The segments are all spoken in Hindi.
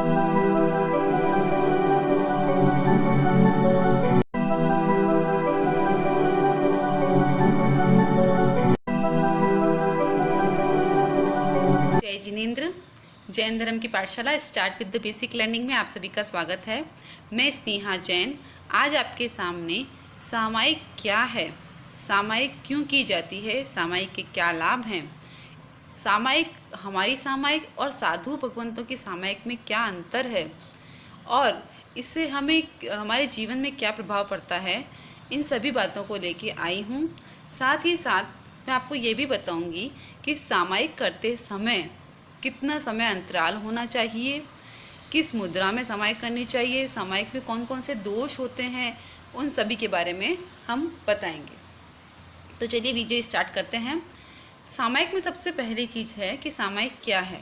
जय जिनेंद्र। जैन धर्म की पाठशाला start with the basic learning में आप सभी का स्वागत है। मैं स्नेहा जैन आज आपके सामने सामायिक क्या है, सामायिक क्यों की जाती है, सामायिक के क्या लाभ हैं, सामायिक हमारी सामायिक और साधु भगवंतों की सामायिक में क्या अंतर है और इससे हमें हमारे जीवन में क्या प्रभाव पड़ता है, इन सभी बातों को लेके आई हूँ। साथ ही साथ मैं आपको ये भी बताऊंगी कि सामायिक करते समय कितना समय अंतराल होना चाहिए, किस मुद्रा में सामायिक करनी चाहिए, सामायिक में कौन कौन से दोष होते हैं, उन सभी के बारे में हम बताएंगे। तो चलिए वीडियो स्टार्ट करते हैं। सामायिक में सबसे पहली चीज़ है कि सामायिक क्या है।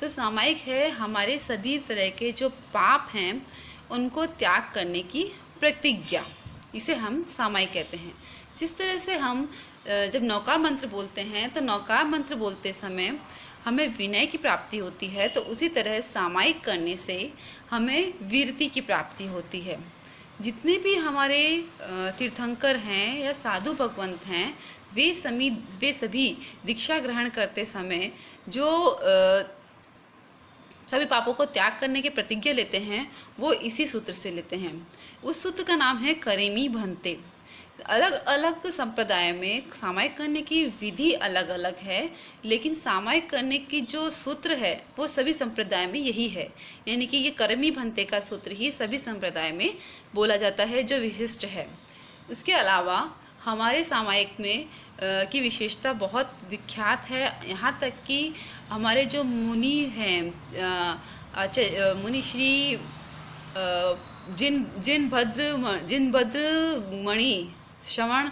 तो सामायिक है हमारे सभी तरह के जो पाप हैं उनको त्याग करने की प्रतिज्ञा, इसे हम सामायिक कहते हैं। जिस तरह से हम जब नौकार मंत्र बोलते हैं तो नौकार मंत्र बोलते समय हमें विनय की प्राप्ति होती है, तो उसी तरह सामायिक करने से हमें वीरति की प्राप्ति होती है। जितने भी हमारे तीर्थंकर हैं या साधु भगवंत हैं वे सभी दीक्षा ग्रहण करते समय जो सभी पापों को त्याग करने की प्रतिज्ञा लेते हैं वो इसी सूत्र से लेते हैं। उस सूत्र का नाम है करेमी भंते। अलग अलग संप्रदाय में सामायिक करने की विधि अलग अलग है, लेकिन सामायिक करने की जो सूत्र है वो सभी संप्रदाय में यही है। यानी कि ये करेमी भंते का सूत्र ही सभी संप्रदाय में बोला जाता है जो विशिष्ट है। उसके अलावा हमारे सामायिक में की विशेषता बहुत विख्यात है। यहाँ तक कि हमारे जो मुनि हैं मुनि श्री जिन भद्र मणि श्रवण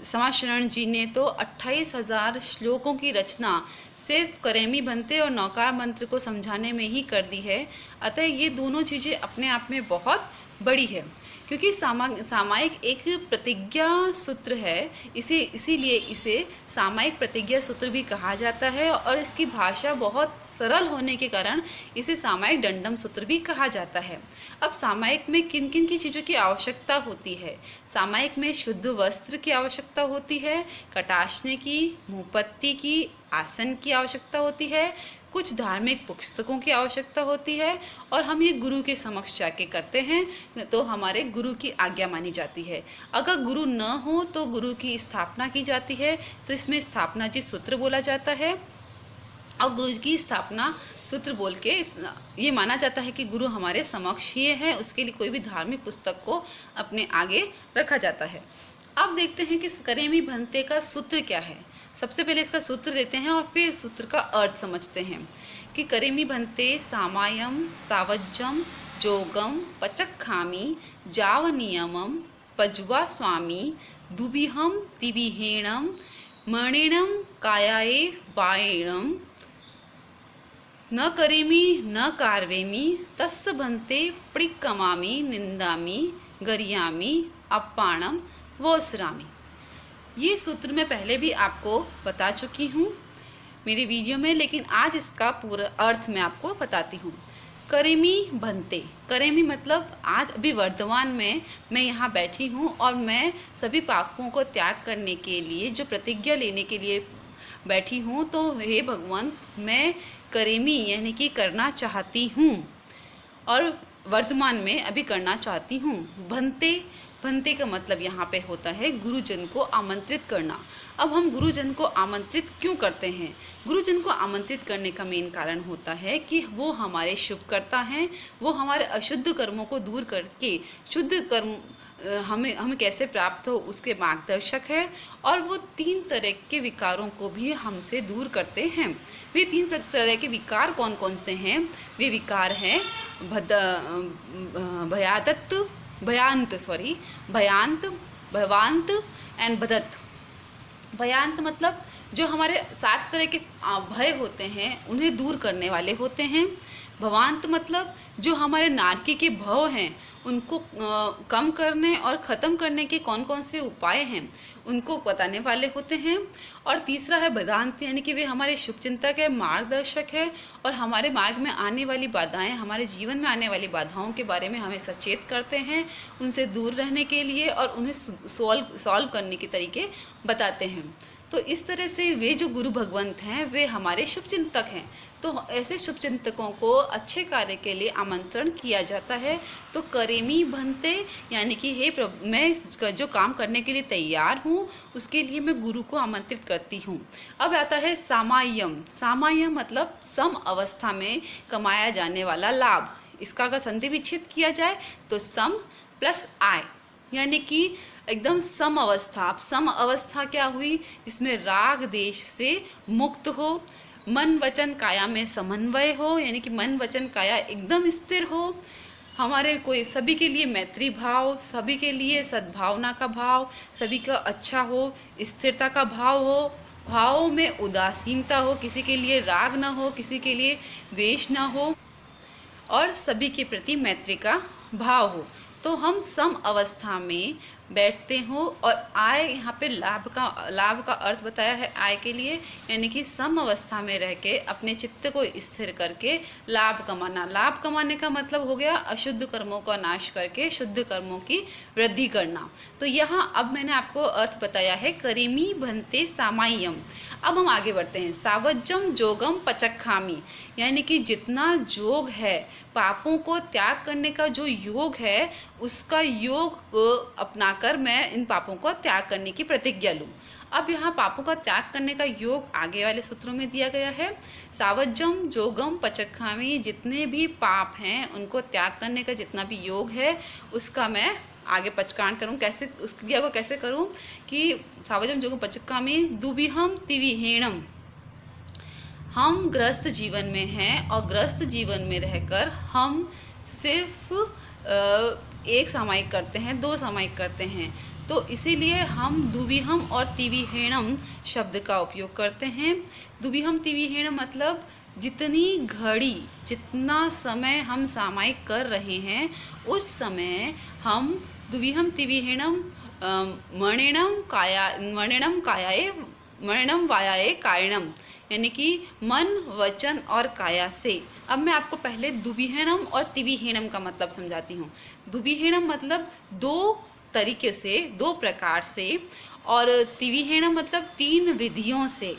समाशरण जी ने तो 28,000 श्लोकों की रचना सिर्फ करेमी भंते और नौकार मंत्र को समझाने में ही कर दी है। अतः ये दोनों चीज़ें अपने आप में बहुत बड़ी है, क्योंकि सामायिक एक प्रतिज्ञा सूत्र है, इसीलिए इसे सामायिक प्रतिज्ञा सूत्र भी कहा जाता है और इसकी भाषा बहुत सरल होने के कारण इसे सामायिक दंडम सूत्र भी कहा जाता है। अब सामायिक में किन किन की चीज़ों की आवश्यकता होती है। सामायिक में शुद्ध वस्त्र की आवश्यकता होती है, कटाशने की, मुँहपत्ती की, आसन की आवश्यकता होती है, कुछ धार्मिक पुस्तकों की आवश्यकता होती है और हम ये गुरु के समक्ष जाके करते हैं तो हमारे गुरु की आज्ञा मानी जाती है। अगर गुरु न हो तो गुरु की स्थापना की जाती है, तो इसमें स्थापना जी सूत्र बोला जाता है और गुरु की स्थापना सूत्र बोल के ये माना जाता है कि गुरु हमारे समक्ष ही है। उसके लिए कोई भी धार्मिक पुस्तक को अपने आगे रखा जाता है। अब देखते हैं कि करेमी भंते का सूत्र क्या है। सबसे पहले इसका सूत्र लेते हैं और फिर सूत्र का अर्थ समझते हैं कि करेमी भंते सामायम सावज्जम जोगम पचक्खामी जावनियमम पज्वा स्वामी दुबिहम तिबिहेणम मणिणम कायाए बाएणम न करेमी न कार्वेमी तस्य भंते प्रिकमामी निंदामी गरियामी अप्पाणम वोसरामी। ये सूत्र मैं पहले भी आपको बता चुकी हूँ मेरी वीडियो में, लेकिन आज इसका पूरा अर्थ मैं आपको बताती हूँ। करेमी भंते, करेमी मतलब आज अभी वर्तमान में मैं यहाँ बैठी हूँ और मैं सभी पापों को त्याग करने के लिए जो प्रतिज्ञा लेने के लिए बैठी हूँ, तो हे भगवंत मैं करेमी यानी कि करना चाहती हूँ और वर्तमान में अभी करना चाहती हूँ। भंते, भंते का मतलब यहाँ पे होता है गुरुजन को आमंत्रित करना। अब हम गुरुजन को आमंत्रित क्यों करते हैं? गुरुजन को आमंत्रित करने का मेन कारण होता है कि वो हमारे शुभ कर्ता हैं, वो हमारे अशुद्ध कर्मों को दूर करके शुद्ध कर्म हमें कैसे प्राप्त हो उसके मार्गदर्शक है और वो 3 तरह के विकारों को भी हमसे दूर करते हैं। वे 3 तरह के विकार कौन कौन से हैं? वे विकार हैं भयांत, भवांत एंड बदत। भयांत मतलब जो हमारे 7 तरह के भय होते हैं उन्हें दूर करने वाले होते हैं। भवांत मतलब जो हमारे नारकी के भव हैं उनको कम करने और ख़त्म करने के कौन कौन से उपाय हैं उनको बताने वाले होते हैं। और तीसरा है वेदांत, यानी कि वे हमारे शुभचिंतक है, मार्गदर्शक है और हमारे मार्ग में आने वाली बाधाएं, हमारे जीवन में आने वाली बाधाओं के बारे में हमें सचेत करते हैं, उनसे दूर रहने के लिए और उन्हें सॉल्व करने के तरीके बताते हैं। तो इस तरह से वे जो गुरु भगवंत हैं वे हमारे शुभचिंतक हैं। तो ऐसे शुभचिंतकों को अच्छे कार्य के लिए आमंत्रण किया जाता है। तो करेमी भंते, यानी कि हे प्रभु, मैं जो काम करने के लिए तैयार हूँ उसके लिए मैं गुरु को आमंत्रित करती हूँ। अब आता है सामायम। सामायम मतलब सम अवस्था में कमाया जाने वाला लाभ। इसका अगर संधि विच्छेद किया जाए तो सम प्लस आय, यानी कि एकदम सम अवस्था। अब सम अवस्था क्या हुई? जिसमें राग देश से मुक्त हो, मन वचन काया में समन्वय हो, यानी कि मन वचन काया एकदम स्थिर हो, हमारे कोई सभी के लिए मैत्री भाव, सभी के लिए सद्भावना का भाव, सभी का अच्छा हो, स्थिरता का भाव हो, भावों में उदासीनता हो, किसी के लिए राग ना हो, किसी के लिए द्वेष ना हो और सभी के प्रति मैत्री का भाव हो। तो हम सम अवस्था में बैठते हो। और आय, यहाँ पे लाभ का अर्थ बताया है आय के लिए, यानी कि सम अवस्था में रह के अपने चित्त को स्थिर करके लाभ कमाना। लाभ कमाने का मतलब हो गया अशुद्ध कर्मों का नाश करके शुद्ध कर्मों की वृद्धि करना। तो यहाँ अब मैंने आपको अर्थ बताया है करीमी भंते सामायम। अब हम आगे बढ़ते हैं। सावज्जम जोगम पचक्खामी, यानी कि जितना योग है, पापों को त्याग करने का जो योग है, उसका योग अपनाकर मैं इन पापों को त्याग करने की प्रतिज्ञा लूँ। अब यहाँ पापों का त्याग करने का योग आगे वाले सूत्रों में दिया गया है। सावज्जम जोगम पचक्खामी, जितने भी पाप हैं उनको त्याग करने का जितना भी योग है उसका मैं आगे पचकान करूँ। कैसे, उस क्रिया को कैसे करूँ कि सावजम जोगम पचक्खामी दुविहम तिविहेणम। हम ग्रस्त जीवन में हैं और ग्रस्त जीवन में रहकर हम सिर्फ एक सामायिक करते हैं, दो सामायिक करते हैं। तो इसीलिए हम दुविहम और तिविहेणम शब्द का उपयोग करते हैं। दुविहम तिविहेणम मतलब जितनी घड़ी, जितना समय हम सामायिक कर रहे हैं उस समय हम दुविहम तिविहेणम मणिणम वायाए कायणम, यानी कि मन वचन और काया से। अब मैं आपको पहले दुविहेणम और तिविहेणम का मतलब समझाती हूँ। दुविहेणम मतलब दो तरीके से, दो प्रकार से, और तिविहेणम मतलब तीन विधियों से।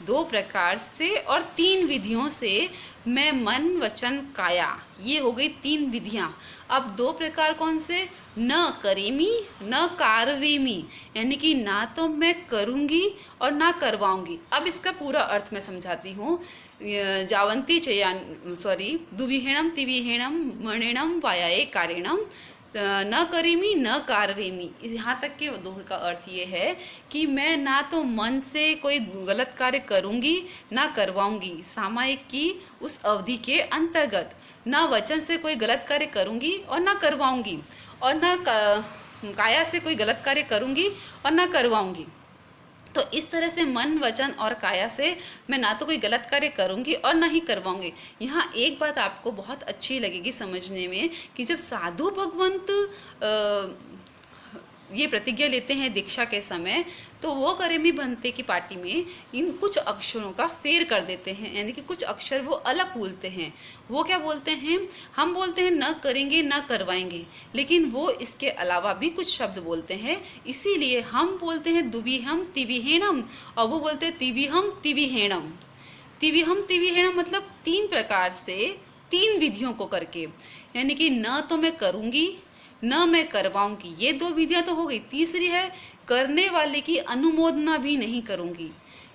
दो प्रकार से और तीन विधियों से मैं मन वचन काया, ये हो गई तीन विधियाँ। अब दो प्रकार कौन से? न करेमी न कारवेमी, यानी कि ना तो मैं करूँगी और ना करवाऊँगी। अब इसका पूरा अर्थ मैं समझाती हूँ। दुविहेणम तिविहेणम मणिणम वायाए कारिणम न करेमी न कारवेमी। यहाँ तक के दोहे का अर्थ ये है कि मैं ना तो मन से कोई गलत कार्य करूँगी ना करवाऊँगी सामायिक की उस अवधि के अंतर्गत, ना वचन से कोई गलत कार्य करूँगी और ना करवाऊँगी, और ना काया से कोई गलत कार्य करूँगी और ना करवाऊँगी। तो इस तरह से मन वचन और काया से मैं ना तो कोई गलत कार्य करूँगी और ना ही करवाऊँगी। यहाँ एक बात आपको बहुत अच्छी लगेगी समझने में कि जब साधु भगवंत ये प्रतिज्ञा लेते हैं दीक्षा के समय, तो वो करेमी भंते की पार्टी में इन कुछ अक्षरों का फेर कर देते हैं, यानी कि कुछ अक्षर वो अलग बोलते हैं। वो क्या बोलते हैं? हम बोलते हैं न करेंगे न करवाएंगे, लेकिन वो इसके अलावा भी कुछ शब्द बोलते हैं। इसीलिए हम बोलते हैं दुविहम तिविहेणम और वो बोलते हैं तिविहम तिविहेणम। तिविहम तिविहेणम मतलब तीन प्रकार से, तीन विधियों को करके, यानी कि न तो मैं करूँगी न मैं करवाऊंगी, ये दो विधियां तो हो गई। तीसरी है करने वाले की अनुमोदना भी नहीं करूंगी।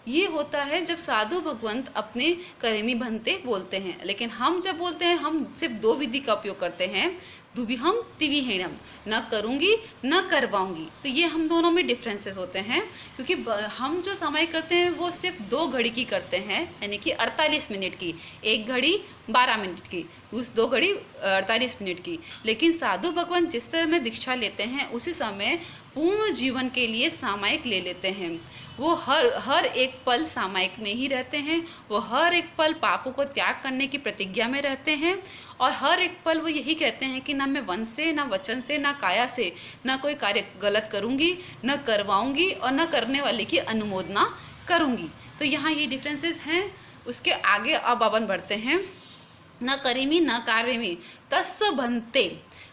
ये होता है जब साधु भगवंत अपने करेमी भंते बोलते हैं। लेकिन हम जब बोलते हैं हम सिर्फ दो विधि का उपयोग करते हैं, दुविहम तिविहेणम, न करूंगी न करवाऊंगी। तो ये हम दोनों में डिफरेंसेस होते हैं, क्योंकि हम जो समय करते हैं वो सिर्फ 2 घड़ी की करते हैं, यानी कि 48 मिनट की, 1 घड़ी 12 मिनट की, उस 2 घड़ी 48 मिनट की। लेकिन साधु भगवान जिस समय दीक्षा लेते हैं उसी समय पूर्ण जीवन के लिए सामायिक ले लेते हैं। वो हर एक पल सामायिक में ही रहते हैं। वो हर एक पल पापों को त्याग करने की प्रतिज्ञा में रहते हैं और हर एक पल वो यही कहते हैं कि ना मैं मन से, ना वचन से, ना काया से, ना कोई कार्य गलत करूँगी, न करवाऊँगी और न करने वाले की अनुमोदना करूँगी। तो यहाँ ये डिफरेंसेस हैं। उसके आगे अब अपन बढ़ते हैं। न करेमी न कार्यमी तस्य भन्ते।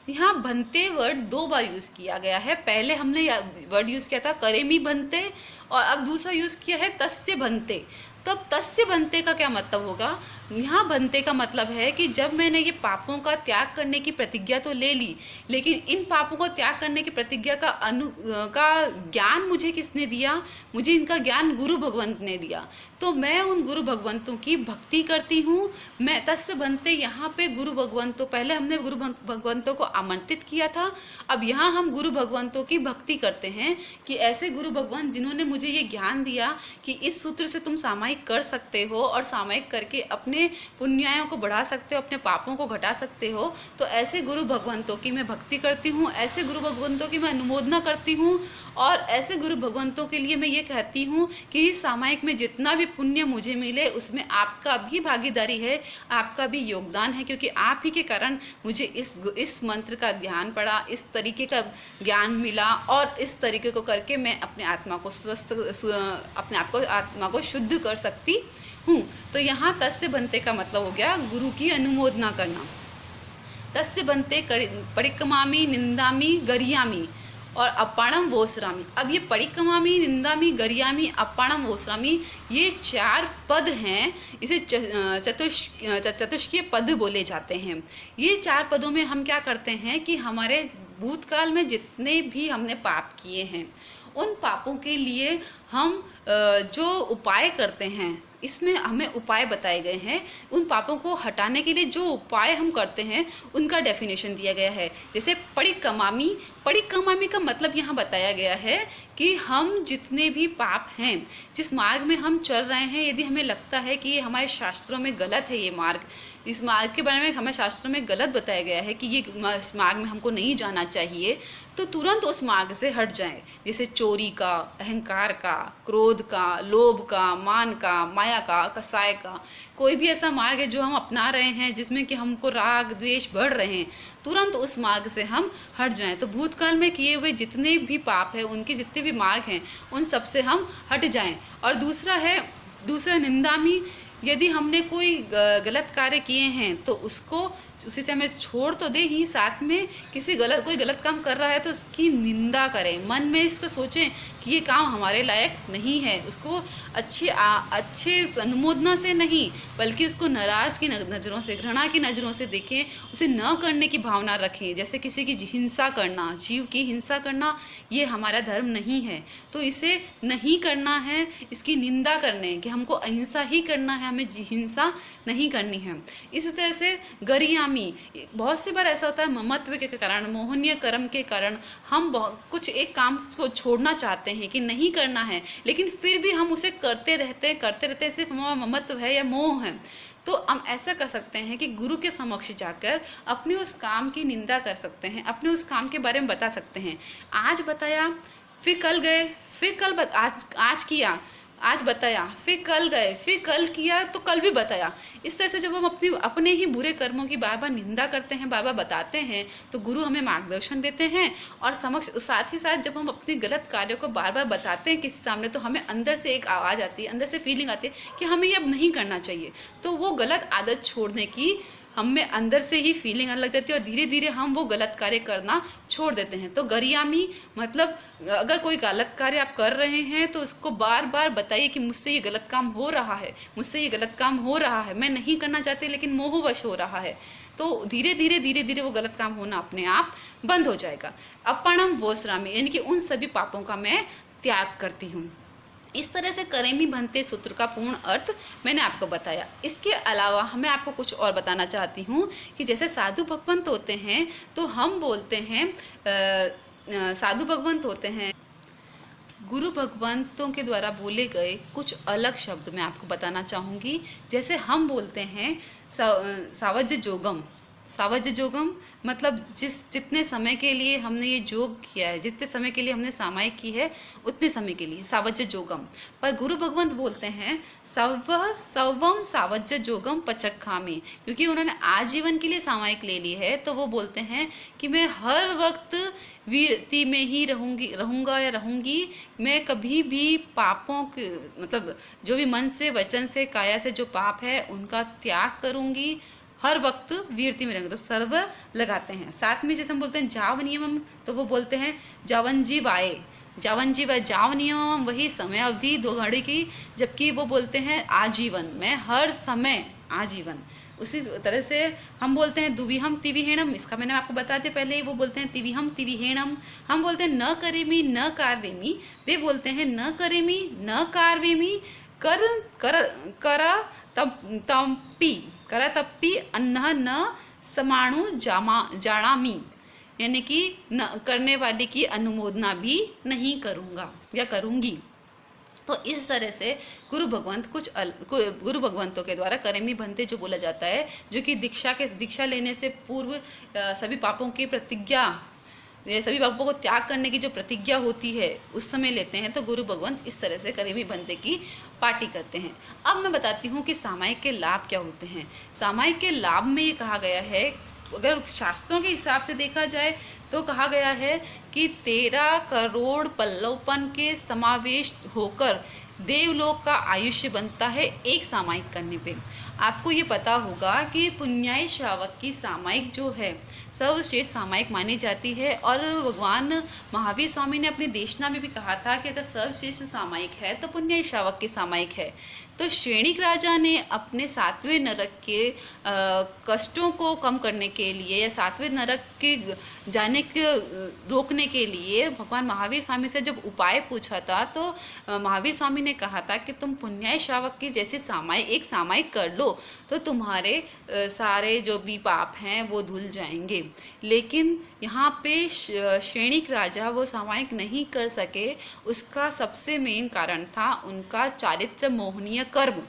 यहाँ भन्ते वर्ड 2 बार यूज़ किया गया है। पहले हमने वर्ड यूज़ किया था करेमी भन्ते और अब दूसरा यूज़ किया है तस्य भन्ते। तो अब तस्य भन्ते का क्या मतलब होगा? यहाँ भन्ते का मतलब है कि जब मैंने ये पापों का त्याग करने की प्रतिज्ञा तो ले ली, लेकिन इन पापों को त्याग करने की प्रतिज्ञा का ज्ञान मुझे किसने दिया? मुझे इनका ज्ञान गुरु भगवंत ने दिया। तो मैं उन गुरु भगवंतों की भक्ति करती हूँ। मैं तस्य भन्ते, यहाँ पे गुरु भगवंतों, पहले हमने गुरु भगवंतों को आमंत्रित किया था, अब यहाँ हम गुरु भगवंतों की भक्ति करते हैं कि ऐसे गुरु भगवंत जिन्होंने मुझे ये ज्ञान दिया कि इस सूत्र से तुम सामायिक कर सकते हो और सामायिक करके अपने पुण्यायों को बढ़ा सकते हो, अपने पापों को घटा सकते हो। तो ऐसे गुरु भगवंतों की मैं भक्ति करती हूँ, ऐसे गुरु भगवंतों की मैं अनुमोदना करती हूँ और ऐसे गुरु भगवंतों के लिए मैं ये कहती हूँ कि सामायिक में जितना भी पुण्य मुझे मिले उसमें आपका भी भागीदारी है, आपका भी योगदान है, क्योंकि आप ही के कारण मुझे इस मंत्र का ध्यान पड़ा, इस तरीके का ज्ञान मिला और इस तरीके को करके मैं अपने आत्मा को अपने आप को आत्मा को शुद्ध कर सकती हूँ। तो यहाँ तस्य बनते का मतलब हो गया गुरु की अनुमोदना करना। तस्य बनते परिक्रमामी निंदामी गरियामी और अपाणम वोसरामी। अब ये परिक्रमामी, निंदामी, गरियामी, अपाणम वोसरामी, ये 4 पद हैं। इसे चतुष्कीय पद बोले जाते हैं। ये 4 पदों में हम क्या करते हैं कि हमारे भूतकाल में जितने भी हमने पाप किए हैं उन पापों के लिए हम जो उपाय करते हैं, इसमें हमें उपाय बताए गए हैं। उन पापों को हटाने के लिए जो उपाय हम करते हैं उनका डेफिनेशन दिया गया है। जैसे परिक्रमामी, परिक्रमामी का मतलब यहाँ बताया गया है कि हम जितने भी पाप हैं, जिस मार्ग में हम चल रहे हैं, यदि हमें लगता है कि ये हमारे शास्त्रों में गलत है, ये मार्ग, इस मार्ग के बारे में हमें शास्त्रों में गलत बताया गया है कि ये मार्ग में हमको नहीं जाना चाहिए, तो तुरंत उस मार्ग से हट जाएं। जैसे चोरी का, अहंकार का, क्रोध का, लोभ का, मान का, माया का, कसाय का, कोई भी ऐसा मार्ग है जो हम अपना रहे हैं जिसमें कि हमको राग द्वेष बढ़ रहे हैं, तुरंत उस मार्ग से हम हट जाएं। तो भूतकाल में किए हुए जितने भी पाप हैं, उनके जितने भी मार्ग हैं, उन सब से हम हट जाएं। और दूसरा निंदामी, यदि हमने कोई गलत कार्य किए हैं तो उसको उसी से हमें छोड़ तो दे ही, साथ में कोई गलत काम कर रहा है तो उसकी निंदा करें, मन में इसको सोचें कि ये काम हमारे लायक नहीं है, उसको अच्छे अनुमोदना से नहीं बल्कि उसको नाराज़ की नज़रों से, घृणा की नज़रों से देखें, उसे न करने की भावना रखें। जैसे किसी की हिंसा करना, जीव की हिंसा करना, ये हमारा धर्म नहीं है, तो इसे नहीं करना है, इसकी निंदा करने कि हमको अहिंसा ही करना है, हमें हिंसा नहीं करनी है। इसी तरह से गरियामी, बहुत सी बार ऐसा होता है ममत्व के कारण, मोहनीय कर्म के कारण हम कुछ एक काम को छोड़ना चाहते हैं कि नहीं करना है, लेकिन फिर भी हम उसे करते रहते सिर्फ हमारा ममत्व है या मोह है। तो हम ऐसा कर सकते हैं कि गुरु के समक्ष जाकर अपने उस काम की निंदा कर सकते हैं, अपने उस काम के बारे में बता सकते हैं। आज बताया, फिर कल गए, फिर आज किया, आज बताया, फिर कल गए, फिर कल किया तो कल भी बताया। इस तरह से जब हम अपने ही बुरे कर्मों की बार बार निंदा करते हैं, बार बार बताते हैं, तो गुरु हमें मार्गदर्शन देते हैं। और साथ ही साथ जब हम अपने गलत कार्यों को बार बार बताते हैं किसी सामने, तो हमें अंदर से एक आवाज़ आती है, अंदर से फीलिंग आती है कि हमें ये अब नहीं करना चाहिए। तो वो गलत आदत छोड़ने की हमें अंदर से ही फीलिंग आने लग जाती है और धीरे धीरे हम वो गलत कार्य करना छोड़ देते हैं। तो गरियामी मतलब अगर कोई गलत कार्य आप कर रहे हैं तो उसको बार बार बताइए कि मुझसे ये गलत काम हो रहा है, मुझसे ये गलत काम हो रहा है, मैं नहीं करना चाहती लेकिन मोहवश हो रहा है। तो धीरे धीरे वो गलत काम होना अपने आप बंद हो जाएगा। अपाणम वोसरामी, यानी कि उन सभी पापों का मैं त्याग करती हूँ। इस तरह से करेमी भन्ते सूत्र का पूर्ण अर्थ मैंने आपको बताया। इसके अलावा मैं आपको कुछ और बताना चाहती हूँ कि जैसे साधु भगवंत होते हैं तो हम बोलते हैं साधु भगवंत होते हैं, गुरु भगवंतों के द्वारा बोले गए कुछ अलग शब्द मैं आपको बताना चाहूँगी। जैसे हम बोलते हैं सावज्य जोगम, सावज्य जोगम मतलब जितने समय के लिए हमने ये जोग किया है, जितने समय के लिए हमने सामायिक की है उतने समय के लिए सावज्य जोगम। पर गुरु भगवंत बोलते हैं सवम सावज्य जोगम पचक्खामी, क्योंकि उन्होंने आजीवन के लिए सामायिक ले ली है तो वो बोलते हैं कि मैं हर वक्त वीरति में ही रहूँगा या रहूँगी। मैं कभी भी पापों के मतलब जो भी मन से वचन से काया से जो पाप है उनका त्याग करूँगी, हर वक्त वीरति में रहेंगे। तो सर्व लगाते हैं। साथ में जैसे हम बोलते हैं जाव नियमम, तो वो बोलते हैं जावन जी वाए, जावन जी वाए जाव नियमम वही समय अवधि 2 घड़ी की, जबकि वो बोलते हैं आजीवन, मैं हर समय आजीवन। उसी तरह से हम बोलते हैं दुविहम तिविहेणम, इसका मैंने आपको बता दिया पहले ही। वो बोलते हैं तिविहम तिविहेणम। हम बोलते हैं न करेमी न कार्वेमी, वे बोलते हैं न करेमी न कार्वेमी कर कर कर तपी कर तपी अन्न न समाणु जाणामी, यानी कि न करने वाले की अनुमोदना भी नहीं करूँगा या करूँगी। तो इस तरह से गुरु गुरु भगवंतों के द्वारा करेमी बनते जो बोला जाता है, जो कि दीक्षा लेने से पूर्व सभी पापों की प्रतिज्ञा, सभी पापों को त्याग करने की जो प्रतिज्ञा होती है उस समय लेते हैं। तो गुरु भगवंत इस तरह से करेमी बनते की पार्टी करते हैं। अब मैं बताती हूँ कि सामायिक के लाभ क्या होते हैं। सामायिक के लाभ में ये कहा गया है, अगर शास्त्रों के हिसाब से देखा जाए तो कहा गया है कि 13 करोड़ पल्लवपन के समावेश होकर देवलोक का आयुष्य बनता है एक सामायिक करने पे। आपको ये पता होगा कि पुण्याई श्रावक की सामायिक जो है सर्वश्रेष्ठ सामायिक मानी जाती है, और भगवान महावीर स्वामी ने अपने देशना में भी कहा था कि अगर सर्वश्रेष्ठ सामायिक है तो पुण्याई श्रावक की सामायिक है। तो श्रेणिक राजा ने अपने 7वें नरक के कष्टों को कम करने के लिए या 7वें नरक के जाने के रोकने के लिए भगवान महावीर स्वामी से जब उपाय पूछा था तो महावीर स्वामी ने कहा था कि तुम पुण्याई श्रावक की जैसे एक सामायिक कर लो तो तुम्हारे सारे जो भी पाप हैं वो धुल जाएंगे। लेकिन यहाँ पे श्रेणिक राजा वो सामायिक नहीं कर सके, उसका सबसे मेन कारण था उनका चारित्र मोहनीय कर्म।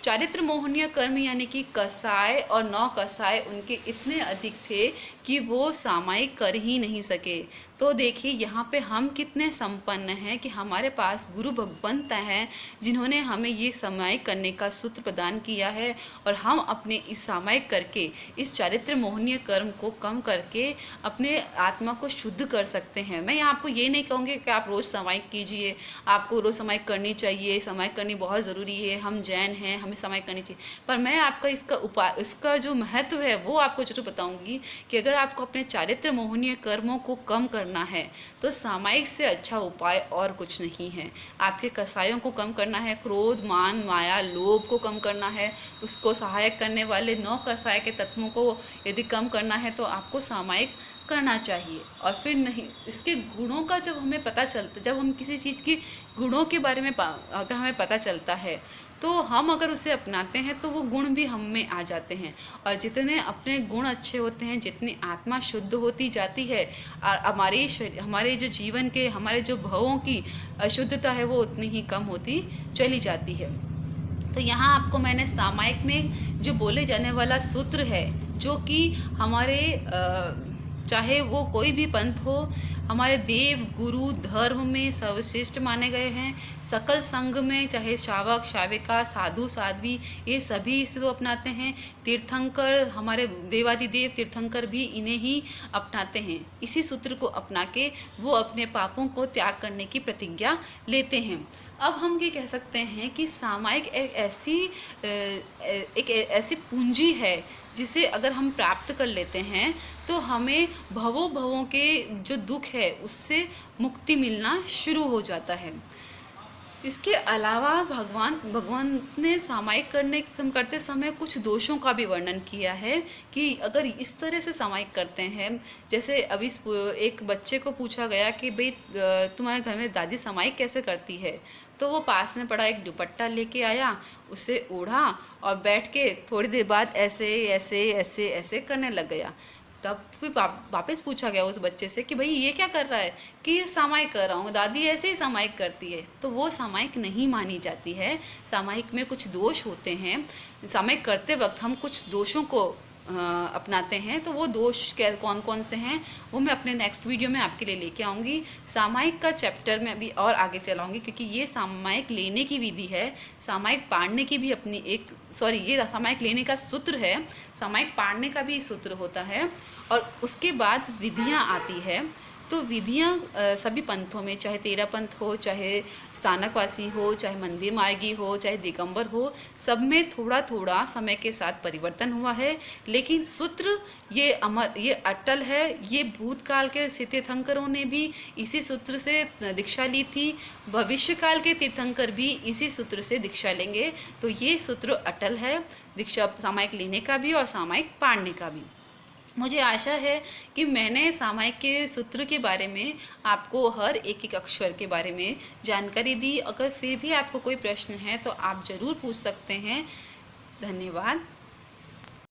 चारित्र मोहनीय कर्म यानी कि कसाय और 9 कसाय उनके इतने अधिक थे कि वो सामायिक कर ही नहीं सके। तो देखिए यहाँ पे हम कितने संपन्न हैं कि हमारे पास गुरु भगवंत हैं जिन्होंने हमें ये सामायिक करने का सूत्र प्रदान किया है, और हम अपने इस सामायिक करके इस चारित्र मोहनीय कर्म को कम करके अपने आत्मा को शुद्ध कर सकते हैं। मैं यहाँ आपको ये नहीं कहूँगी कि आप रोज़ सामायिक कीजिए, आपको रोज़ सामायिक करनी चाहिए, सामायिक करनी बहुत ज़रूरी है, हम जैन हैं हमें सामायिक करनी चाहिए, पर मैं आपका इसका जो महत्व है वो आपको जरूर बताऊँगी कि अगर आपको अपने चारित्र मोहनीय कर्मों को कम करना है तो सामायिक से अच्छा उपाय और कुछ नहीं है। आपके कसायों को कम करना है, क्रोध मान माया लोभ को कम करना है, उसको सहायक करने वाले 9 कसाय के तत्वों को यदि कम करना है तो आपको सामायिक करना चाहिए। और फिर नहीं, इसके गुणों का जब हमें पता चलता, जब हम किसी चीज़ की गुणों के बारे में अगर हमें पता चलता है तो हम अगर उसे अपनाते हैं तो वो गुण भी हम में आ जाते हैं, और जितने अपने गुण अच्छे होते हैं, जितनी आत्मा शुद्ध होती जाती है, और हमारे जो जीवन के हमारे जो भावों की अशुद्धता है वो उतनी ही कम होती चली जाती है। तो यहाँ आपको मैंने सामायिक में जो बोले जाने वाला सूत्र है, जो कि हमारे चाहे वो कोई भी पंथ हो, हमारे देव गुरु धर्म में सर्वश्रेष्ठ माने गए हैं। सकल संघ में चाहे श्रावक श्राविका साधु साध्वी ये सभी इसको अपनाते हैं। तीर्थंकर हमारे देवादिदेव तीर्थंकर भी इन्हें ही अपनाते हैं। इसी सूत्र को अपना के वो अपने पापों को त्याग करने की प्रतिज्ञा लेते हैं। अब हम ये कह सकते हैं कि सामायिक एक ऐसी पूंजी है जिसे अगर हम प्राप्त कर लेते हैं तो हमें भवों के जो दुख है उससे मुक्ति मिलना शुरू हो जाता है। इसके अलावा भगवान ने सामायिक करते समय कुछ दोषों का भी वर्णन किया है कि अगर इस तरह से सामायिक करते हैं, जैसे अभी एक बच्चे को पूछा गया कि भाई तुम्हारे घर में दादी सामायिक कैसे करती है, तो वो पास में पड़ा एक दुपट्टा लेके आया, उसे ओढ़ा और बैठ के थोड़ी देर बाद ऐसे ऐसे ऐसे ऐसे करने लग गया। तब फिर वापस पूछा गया उस बच्चे से कि भाई ये क्या कर रहा है, कि ये सामायिक कर रहा हूँ, दादी ऐसे ही सामायिक करती है। तो वो सामायिक नहीं मानी जाती है। सामायिक में कुछ दोष होते हैं। सामायिक करते वक्त हम कुछ दोषों को अपनाते हैं, तो वो दोष कौन कौन से हैं वो मैं अपने नेक्स्ट वीडियो में आपके लिए लेके आऊँगी। सामायिक का चैप्टर में अभी और आगे चलाऊँगी, क्योंकि ये सामायिक लेने की विधि है, सामायिक पाड़ने की भी अपनी ये सामायिक लेने का सूत्र है, सामायिक पाड़ने का भी सूत्र होता है। और उसके बाद विधियाँ आती है। तो विधियाँ सभी पंथों में, चाहे तेरह पंथ हो, चाहे स्थानकवासी हो, चाहे मंदिर मार्गी हो, चाहे दिगंबर हो, सब में थोड़ा थोड़ा समय के साथ परिवर्तन हुआ है, लेकिन सूत्र ये अमर, ये अटल है। ये भूतकाल के तीर्थंकरों ने भी इसी सूत्र से दीक्षा ली थी, भविष्य काल के तीर्थंकर भी इसी सूत्र से दीक्षा लेंगे। तो ये सूत्र अटल है, दीक्षा सामायिक लेने का भी और सामायिक पाड़ने का भी। मुझे आशा है कि मैंने सामायिक के सूत्र के बारे में आपको हर एक एक अक्षर के बारे में जानकारी दी। अगर फिर भी आपको कोई प्रश्न है तो आप ज़रूर पूछ सकते हैं। धन्यवाद।